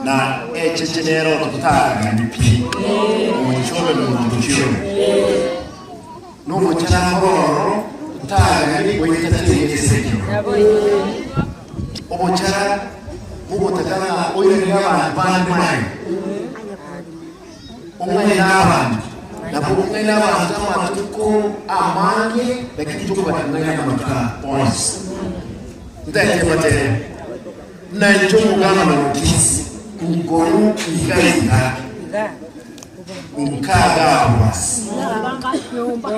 na echejenero tutanga nipi umuchoro n'umuchoro n'umuchara tutanga ni waitatire sekyo omuchara mugotakana oyirira abantu bandi umwe n'abantu nabo umwe n'abantu amatuko amange bakituko batanganya amatuka once ndetse batere nanjo mugana n'okisi ngoro igainga nkaga was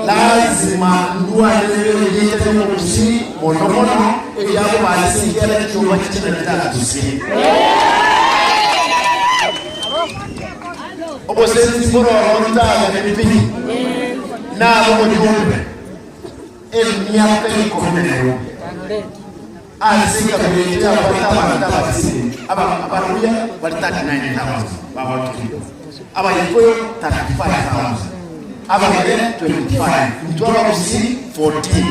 lazima nduanelelete n'omusi monomono eyabo balisingira kiyoba kitatu obosenzi bororo ntaga n'ebipini nabo mujumbe emyaka ikomeneyo azika kuletea abaruya wali 39,000 babakiri abayikoyo 35,000 abagere 25 mtwara kusi 14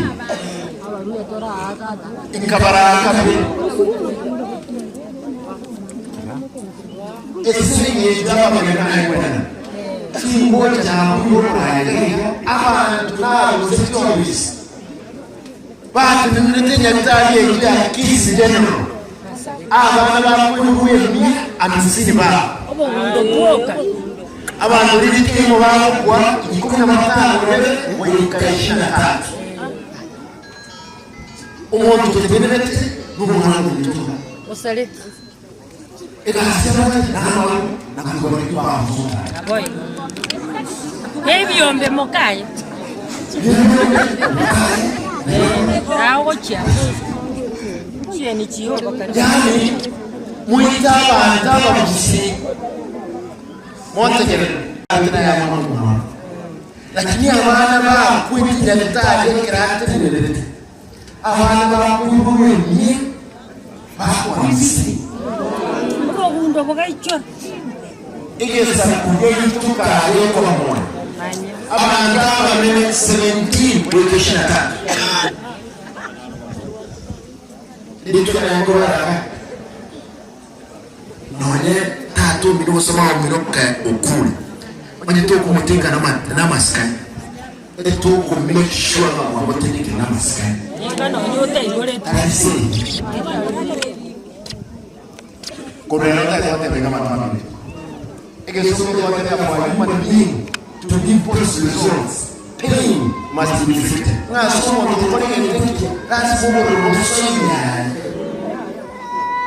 ikabaraka esiri yejaba bagana kwenda tingoja na mbuga abantu nabo sitobis bati nimletenya mtali ya kisi general abana bakuye mi amisini ba abantu ribiki mu bakwa 15 wayikaishana umuntu tebenete n'umwana w'umuntu osale ekasema na kugora kibavu aboy ebyombe mokaye awocha ni chiyo bakari yani muitaba bisi montegere andra ya mama lakini abana ba kwiti daktari kirate nilete abana ba kuibuye ni ba kwisi ko gundo bogaicho igesa kugeyi tukale kwa mwana abana ba 17 wekishata ndito ngora none tatu mido sama miroka okuli manje to kumutinga na maskani to ko make sure na wabotinga na maskani ngana nyote igore korero ta yote venga matano egeso ko yote ya kwa human being to give positive results pain must be inflicted na somo to ko ngene that's what we must say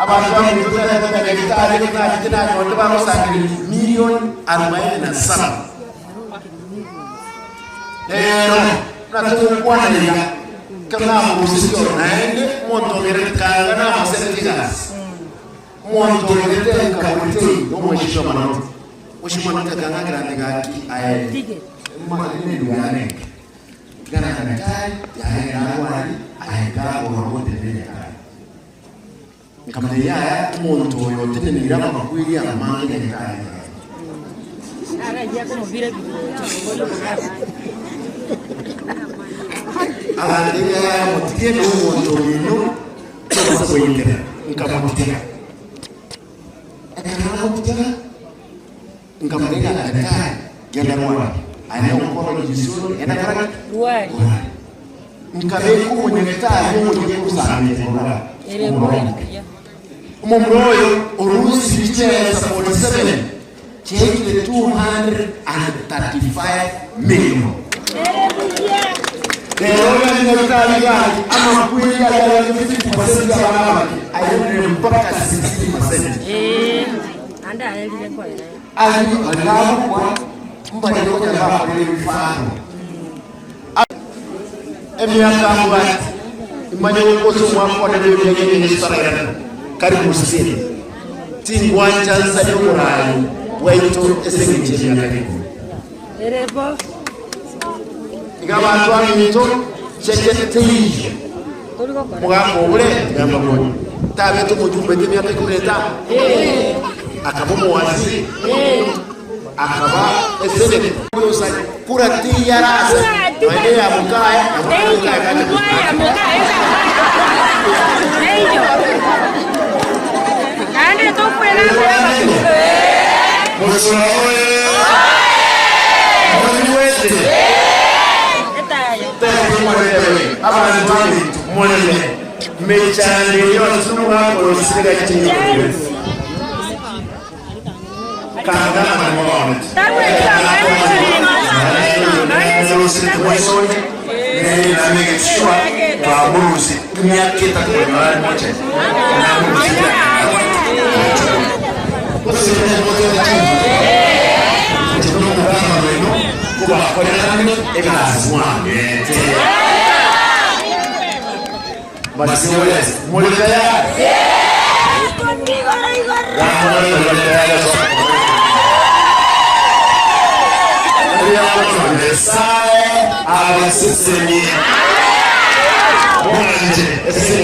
abantu bamutera daktari na tena watu bamosangiri milioni 47 lero nataka kuona ya kama musisio naende moto gerekanga na masertigas moto gerekanga kabute omwisho manoti ushimana kanga grande gaki aye mama ni ndwane kana daktari ya wali aika orobote nene kama ya umuntu yote ni rama makwili amange daktari ara como vira ya motie no umuntu no tsosa kwingera nkamotia nkamlega daktari genda mwana ana ukoro jisoro ena kara ruari nkabeku mwenye daktari mwenye kusanga ere bora umumroyo urusi bicheza 47 chekile 235 million lero ni daktari gani ama kweli ya 50% ya baba ayone mpaka 60% anda alile kwa alafu kwa mbali kwa baba ile mfano emiaka mbati imanye ukoso mwako na ndio yeye ni sarayana karibu sisi tingwanja za yorai waito esengeje ya karibu erebo ngabantu amito chekete mugako ule ngamba ngo tabe to mujumbe de myaka kuleta akabomo wazi akaba esene yosa kurati yarasa wale ya mukaya ande to kwela